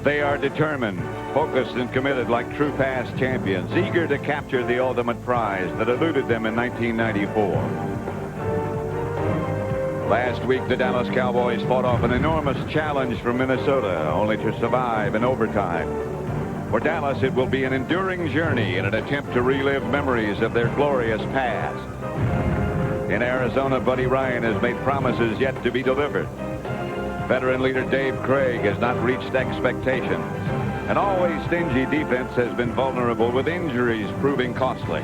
They are determined, focused, and committed like true past champions, eager to capture the ultimate prize that eluded them in 1994. Last week, the Dallas Cowboys fought off an enormous challenge from Minnesota, only to survive in overtime. For Dallas, it will be an enduring journey in an attempt to relive memories of their glorious past. In Arizona, Buddy Ryan has made promises yet to be delivered. Veteran leader Dave Craig has not reached expectations. An always stingy defense has been vulnerable, with injuries proving costly.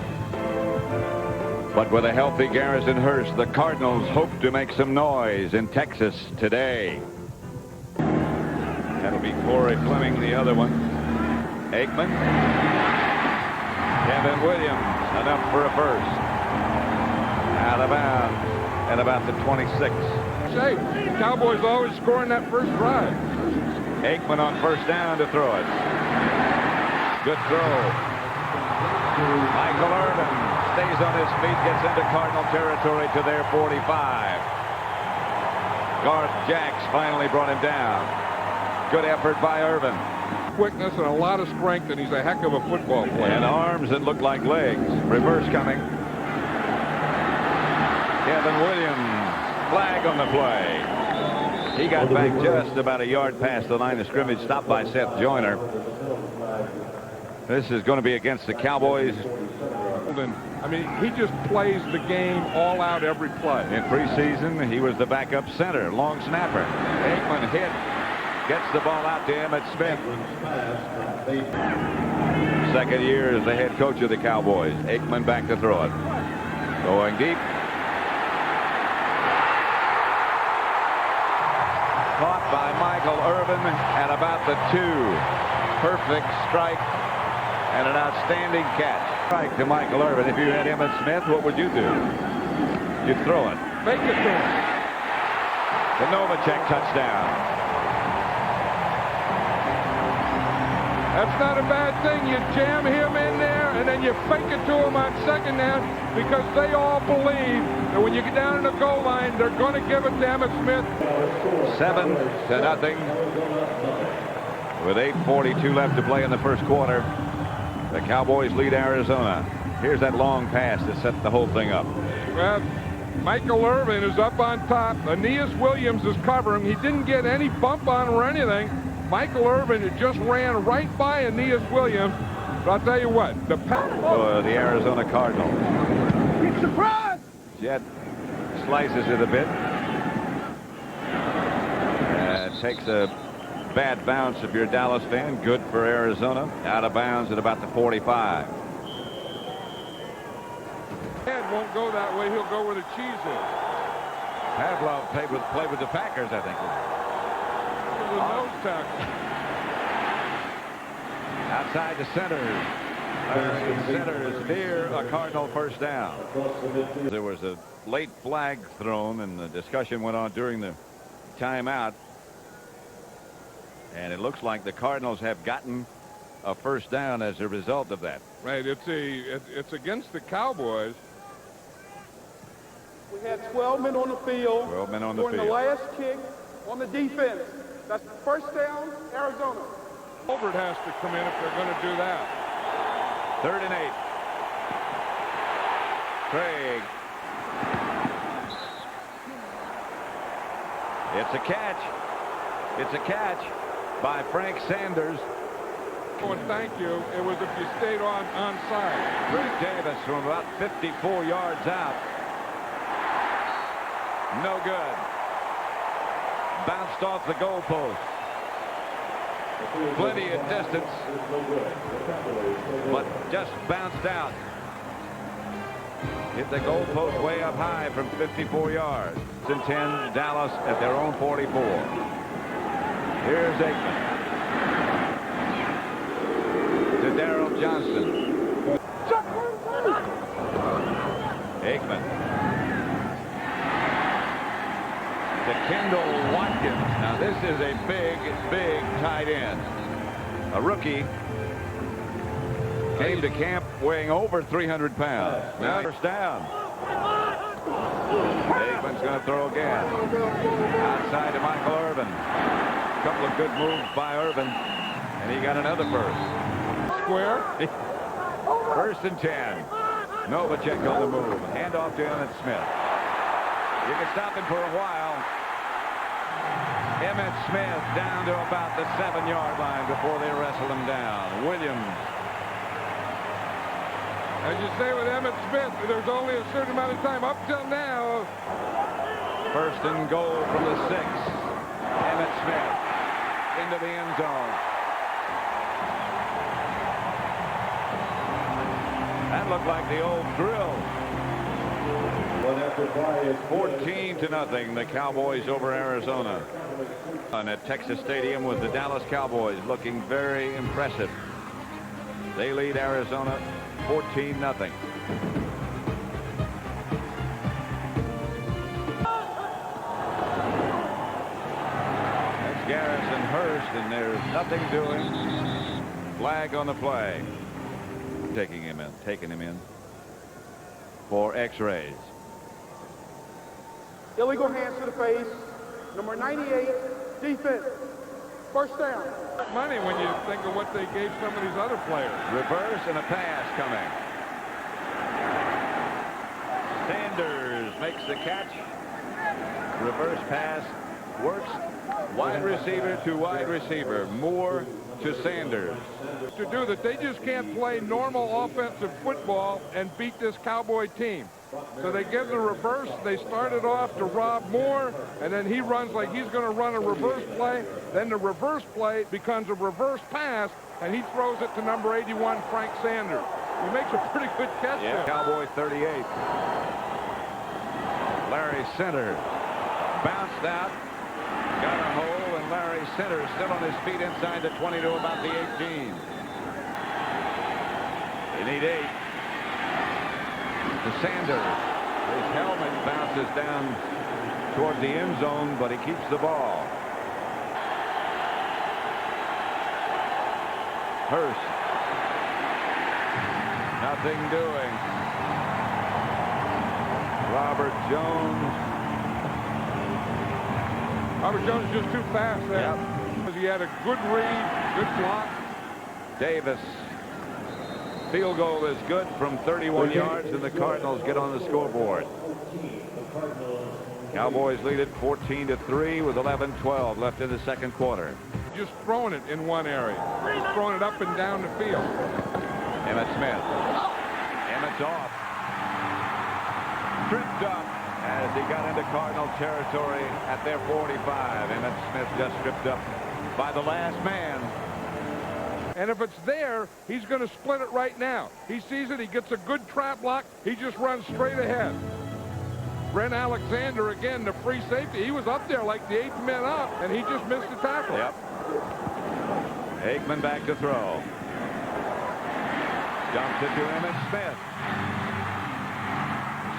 But with a healthy Garrison Hurst, the Cardinals hope to make some noise in Texas today. That'll be Corey Fleming, the other one. Aikman. Kevin Williams, enough for a first. Out of bounds at about the 26. Say, Cowboys always scoring that first drive. Aikman on first down to throw it. Good throw. Michael Irvin stays on his feet, gets into Cardinal territory to their 45. Garth Jacks finally brought him down. Good effort by Irvin. Quickness and a lot of strength, and he's a heck of a football player. And arms that look like legs. Reverse coming. Kevin Williams, flag on the play. He got back just about a yard past the line of scrimmage, stopped by Seth Joyner. This is going to be against the Cowboys. I mean, he just plays the game all out every play. In preseason, he was the backup center, long snapper. Aikman hit, gets the ball out to Emmitt Smith. Second year as the head coach of the Cowboys. Aikman back to throw it. Going deep. Caught by Michael Irvin at about the 2. Perfect strike and an outstanding catch. Strike to Michael Irvin. If you had Emmitt Smith, what would you do? You'd throw it. Make it to him. The Novacek touchdown. That's not a bad thing. You jam him in there, and then you fake it to him on second down, because they all believe that when you get down in the goal line, they're going to give it to Emmitt Smith. 7-0. With 8:42 left to play in the first quarter, the Cowboys lead Arizona. Here's that long pass to set the whole thing up. Well, Michael Irvin is up on top. Aeneas Williams is covering. He didn't get any bump on him or anything. Michael Irvin just ran right by Aeneas Williams. But I'll tell you what, the Arizona Cardinals. Surprise! Jet slices it a bit. And takes a bad bounce if you're a Dallas fan. Good for Arizona. Out of bounds at about the 45. Head won't go that way. He'll go where the cheese is. Pavlov played with the Packers, I think. The nose tackle. Outside the centers. Centers near a Cardinal first down. There was a late flag thrown, and the discussion went on during the timeout. And it looks like the Cardinals have gotten a first down as a result of that. Right. It's against the Cowboys. We had 12 men on the field. 12 men on the during field. the last kick on the defense. That's first down, Arizona. Colbert has to come in if they're going to do that. 3rd and 8. Craig. It's a catch. It's a catch by Frank Sanders. Oh, and thank you. It was if you stayed on side. Bruce Davis from about 54 yards out. No good. Bounced off the goalpost. Plenty of distance, but just bounced out. Hit the goalpost way up high from 54 yards. It's in 10, Dallas at their own 44. Here's Aikman. To Darrell Johnston. Aikman. To Kendall Watkins. Now this is a big tight end. A rookie. Came to camp weighing over 300 pounds. Now first down. Aikman's going to throw again. Outside to Michael Irvin. A couple of good moves by Irvin. And he got another first. Square. First and 10. Novacek on the move. Handoff to Emmett Smith. You can stop him for a while. Emmett Smith down to about the 7-yard line before they wrestle him down. Williams. As you say with Emmett Smith, there's only a certain amount of time up till now. First and goal from the 6. Emmett Smith into the end zone. That looked like the old drill. 14-0, the Cowboys over Arizona. And at Texas Stadium with the Dallas Cowboys looking very impressive. They lead Arizona 14-0. That's Garrison Hurst, and there's nothing doing. Flag on the play. Taking him in for X-rays. Illegal hands to the face. Number 98, defense. First down. Money when you think of what they gave some of these other players. Reverse and a pass coming. Sanders makes the catch. Reverse pass works. Wide receiver to wide receiver. Moore to Sanders. To do that, they just can't play normal offensive football and beat this Cowboy team. So they give the reverse. They start it off to Rob Moore, and then he runs like he's going to run a reverse play. Then the reverse play becomes a reverse pass, and he throws it to number 81, Frank Sanders. He makes a pretty good catch there. Cowboy 38. Larry Center bounced out, got a hole, and Larry Center still on his feet inside the 20 to about the 18. They need 8. To Sanders. His helmet bounces down toward the end zone, but he keeps the ball. Hurst. Nothing doing. Robert Jones. Robert Jones is just too fast there. Yep. He had a good read, good block. Davis. Field goal is good from 31 yards, and the Cardinals get on the scoreboard. Cowboys lead it 14-3 with 11:12 left in the second quarter. Just throwing it in one area. He's throwing it up and down the field. Emmett Smith. Emmett's off. Tripped up as he got into Cardinal territory at their 45. Emmett Smith just tripped up by the last man. And if it's there, he's going to split it right now. He sees it. He gets a good trap block. He just runs straight ahead. Brent Alexander, again, the free safety. He was up there like the 8th man up, and he just missed the tackle. Yep. Aikman back to throw. Dumps it to Emmett Smith.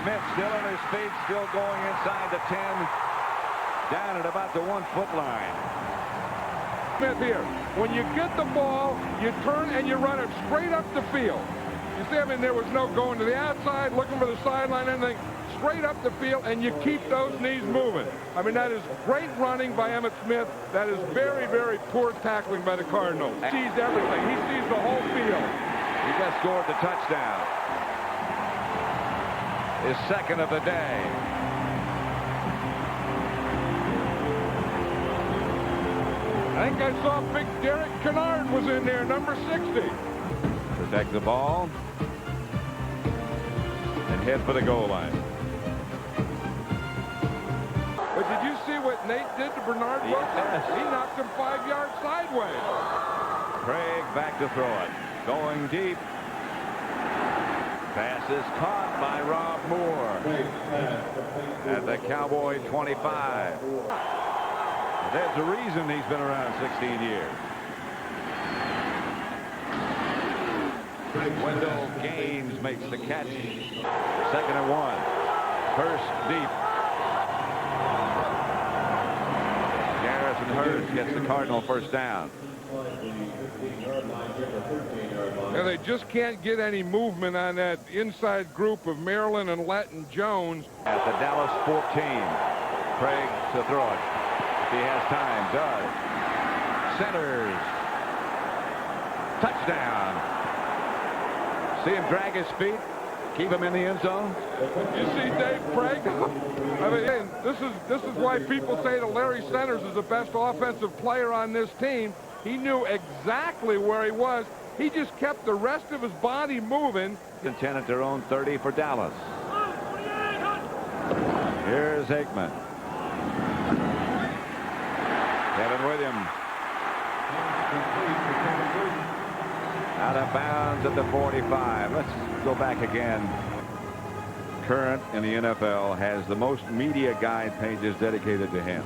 Smith still on his feet, still going inside the 10. Down at about the 1-foot line. Smith here. When you get the ball, you turn and you run it straight up the field. You see, I mean, there was no going to the outside, looking for the sideline, anything. Straight up the field, and you keep those knees moving. I mean, that is great running by Emmitt Smith. That is very, very poor tackling by the Cardinals. He sees everything. He sees the whole field. He just scored the touchdown. His second of the day. I think I saw big Derek Kennard was in there, number 60. Protect the ball. And head for the goal line. But did you see what Nate did to Bernard Wilson? Yes. He knocked him 5 yards sideways. Craig back to throw it. Going deep. Pass is caught by Rob Moore at the Cowboy 25. There's a reason he's been around 16 years. Wendell Gaines makes the catch. 2nd and 1. Hurst deep. Garrison Hurst gets the Cardinal first down. Yeah, they just can't get any movement on that inside group of Maryland and Latin Jones. At the Dallas 14. Craig to throw it. If he has time, does. Centers. Touchdown. See him drag his feet, keep him in the end zone. You see Dave Craig? I mean, this is why people say that Larry Centers is the best offensive player on this team. He knew exactly where he was. He just kept the rest of his body moving. 10 at their own 30 for Dallas. Here's Aikman. Kevin Williams. Out of bounds at the 45. Let's go back again. Current in the NFL has the most media guide pages dedicated to him.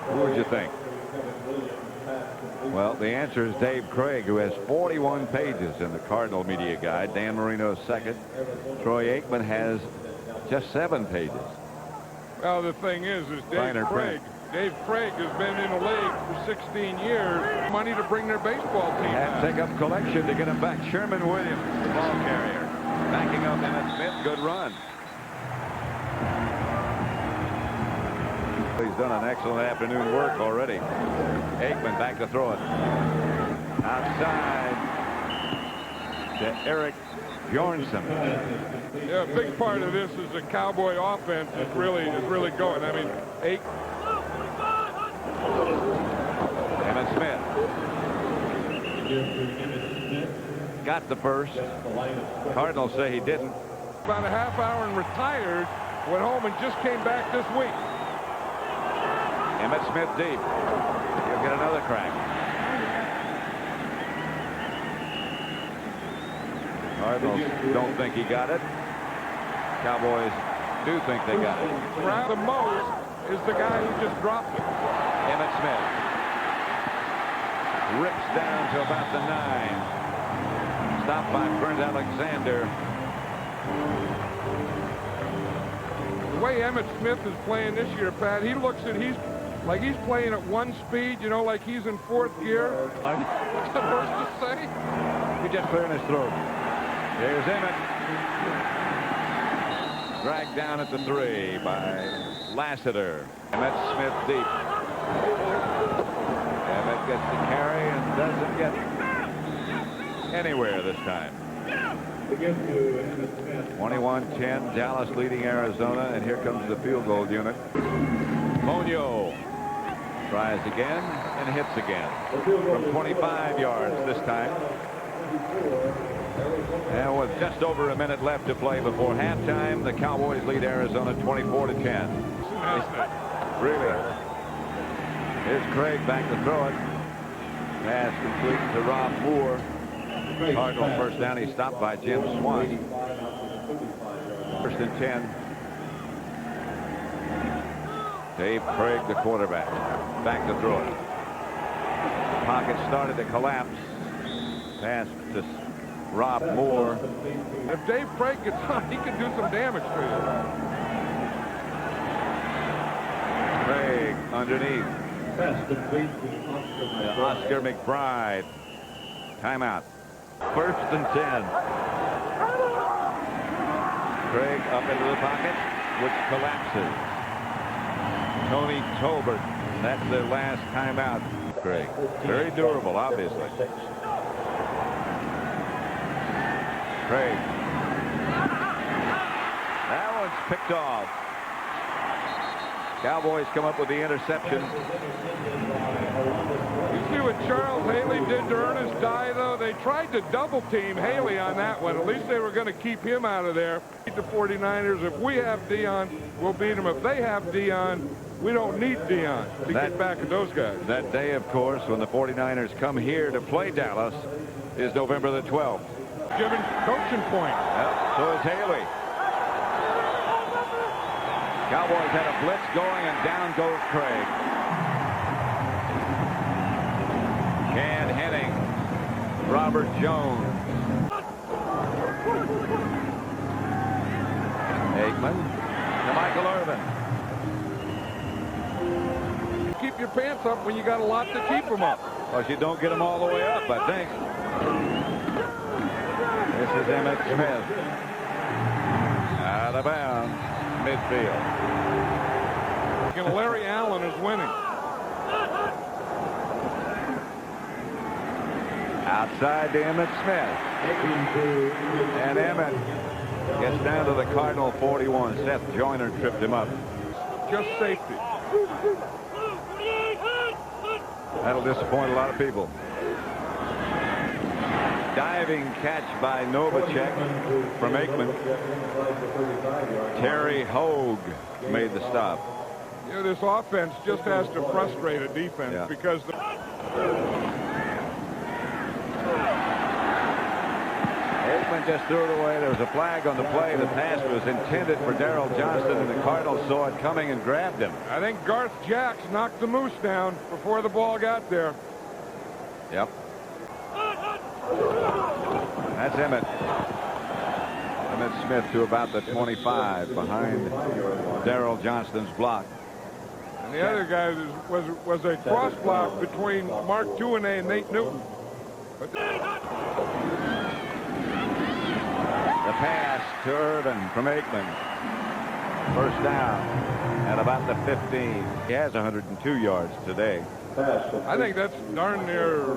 Who would you think? Well, the answer is Dave Craig, who has 41 pages in the Cardinal media guide. Dan Marino's second. Troy Aikman has just 7 pages. Well, the thing is Dave Craig has been in the league for 16 years. Money to bring their baseball team And back. take up collection to get him back. Sherman Williams, the ball carrier. Backing up Emmett Smith. Good run. He's done an excellent afternoon work already. Aikman back to throw it. Outside to Eric Bjornsson. Yeah, a big part of this is the Cowboy offense is really going. I mean, Emmett Smith. Got the first. Cardinals say he didn't. about a half hour and retired, went home and just came back this week. Emmett Smith deep. He'll get another crack. Cardinals don't think he got it. Cowboys do think they got it. Around the most is the guy who just dropped it. Emmett Smith rips down to about the 9. Stopped by Brent Alexander. The way Emmett Smith is playing this year, Pat, he looks at he's playing at 1 speed, you know, like he's in 4th gear. What's the first to say? He just clearing his throat. There's Emmett. Dragged down at the 3 by Lassiter. Emmett Smith deep. Emmett gets the carry and doesn't get anywhere this time. 21-10, Dallas leading Arizona, and here comes the field goal unit. Monio tries again and hits again from 25 yards this time. And with just over a minute left to play before halftime, the Cowboys lead Arizona 24-10. Really. Here's Craig back to throw it. Pass complete to Rob Moore. Cardinal first down. He stopped by Jim Swan. 1st and 10. Dave Craig, the quarterback, back to throw it. Pocket started to collapse. Pass to Rob Moore. If Dave Craig gets on, he can do some damage to you. Craig underneath. Oscar McBride. Timeout. 1st and 10. Craig up into the pocket, which collapses. Tony Tolbert. That's the last timeout. Craig. Very durable, obviously. Craig. That one's picked off. Cowboys come up with the interception. You see what Charles Haley did to Ernest Dye, though? They tried to double team Haley on that one. At least they were going to keep him out of there. Beat the 49ers. If we have Dion, we'll beat them. If they have Dion, we don't need Dion to get back at those guys. That day, of course, when the 49ers come here to play Dallas is November the 12th. Given coaching point. Yep, so is Haley. Cowboys had a blitz going, and down goes Craig. Can Henning. Robert Jones. Aikman to Michael Irvin. Keep your pants up when you got a lot to keep them up. Well, you don't get them all the way up, I think. This is Emmitt Smith. Out of bounds. Midfield. And Larry Allen is winning. Out Outside to Emmitt Smith. And Emmitt gets down to the Cardinal 41. Seth Joyner tripped him up. Just safety. That'll disappoint a lot of people. Diving catch by Novacek from Aikman. Terry Hogue made the stop. You know, this offense just has to frustrate a defense because Aikman just threw it away. There was a flag on the play. The pass was intended for Darrell Johnston, and the Cardinals saw it coming and grabbed him. I think Garth Jacks knocked the moose down before the ball got there. Yep. That's Emmitt. Emmitt Smith to about the 25 behind Darrell Johnston's block. And the other guy was a cross block between Mark Tuinei and Nate Newton. But the pass to Irvin from Aikman. First down at about the 15. He has 102 yards today. I think that's darn near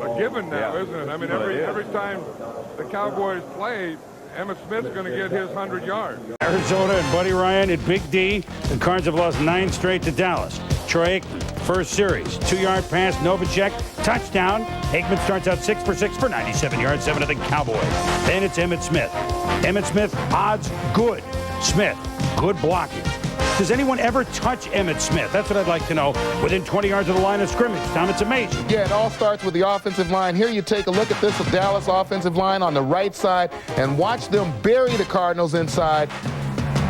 a given now, isn't it? I mean, every time the Cowboys play, Emmitt Smith's going to get his 100 yards. Arizona and Buddy Ryan at Big D. The Cards have lost 9 straight to Dallas. Troy Aikman, first series, 2-yard pass, Novacek, touchdown. Aikman starts out 6 for 6 for 97 yards, 7 to the Cowboys. Then it's Emmitt Smith. Emmitt Smith, odds good. Smith, good blocking. Does anyone ever touch Emmitt Smith? That's what I'd like to know. Within 20 yards of the line of scrimmage. Tom, it's amazing. Yeah, it all starts with the offensive line. Here you take a look at this Dallas offensive line on the right side and watch them bury the Cardinals inside,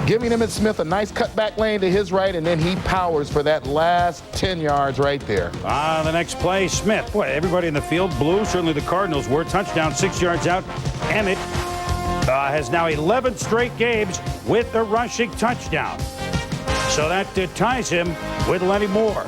giving Emmitt Smith a nice cutback lane to his right, and then he powers for that last 10 yards right there. The next play, Smith. Boy, everybody in the field blew. Certainly the Cardinals were. Touchdown, 6 yards out. Emmitt has now 11 straight games with a rushing touchdown. So that ties him with Lenny Moore.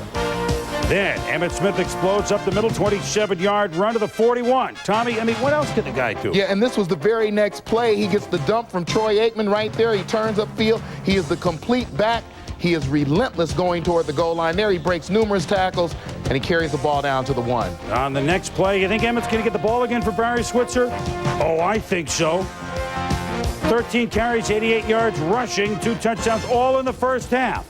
Then Emmitt Smith explodes up the middle, 27-yard run to the 41. Tommy, I mean, what else can the guy do? Yeah, and this was the very next play. He gets the dump from Troy Aikman right there. He turns upfield. He is the complete back. He is relentless going toward the goal line. There he breaks numerous tackles, and he carries the ball down to the 1. On the next play, you think Emmitt's going to get the ball again for Barry Switzer? Oh, I think so. 13 carries, 88 yards rushing, 2 touchdowns, all in the first half.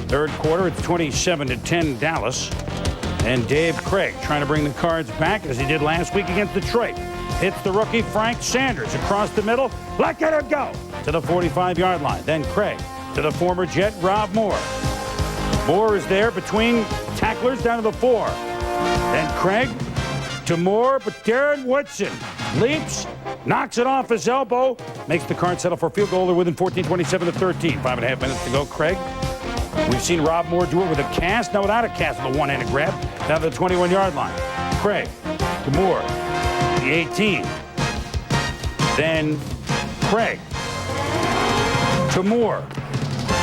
Third quarter, it's 27-10 Dallas. And Dave Craig trying to bring the Cards back as he did last week against Detroit. Hits the rookie Frank Sanders across the middle. Let him go to the 45-yard line. Then Craig to the former Jet Rob Moore. Moore is there between tacklers down to the 4. Then Craig to Moore, but Darren Woodson leaps, knocks it off his elbow, makes the Cards settle for a field goal. They're within 14, 27-13. 5.5 minutes to go. Craig. We've seen Rob Moore do it with a cast, now without a cast, with a one-handed grab down to the 21-yard line. Craig to Moore, the 18. Then Craig to Moore.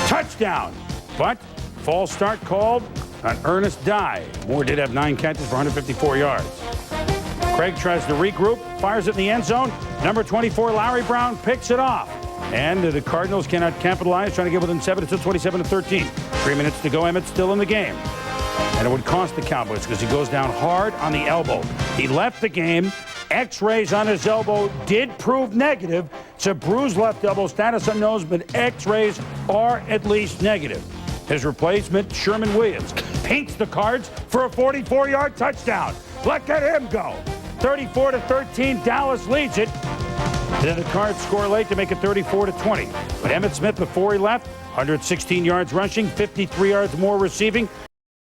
Touchdown. But false start called on Ernest Dye. Moore did have 9 catches for 154 yards. Craig tries to regroup, fires it in the end zone. Number 24, Larry Brown, picks it off. And the Cardinals cannot capitalize, trying to get within 7. It's 27-13. 3 minutes to go. Emmitt's still in the game. And it would cost the Cowboys because he goes down hard on the elbow. He left the game. X-rays on his elbow did prove negative. It's a bruised left elbow, status unknown, but X-rays are at least negative. His replacement, Sherman Williams, paints the Cards for a 44-yard touchdown. Look at him go. 34-13, Dallas leads it. Then the Cards score late to make it 34-20. But Emmitt Smith, before he left, 116 yards rushing, 53 yards more receiving.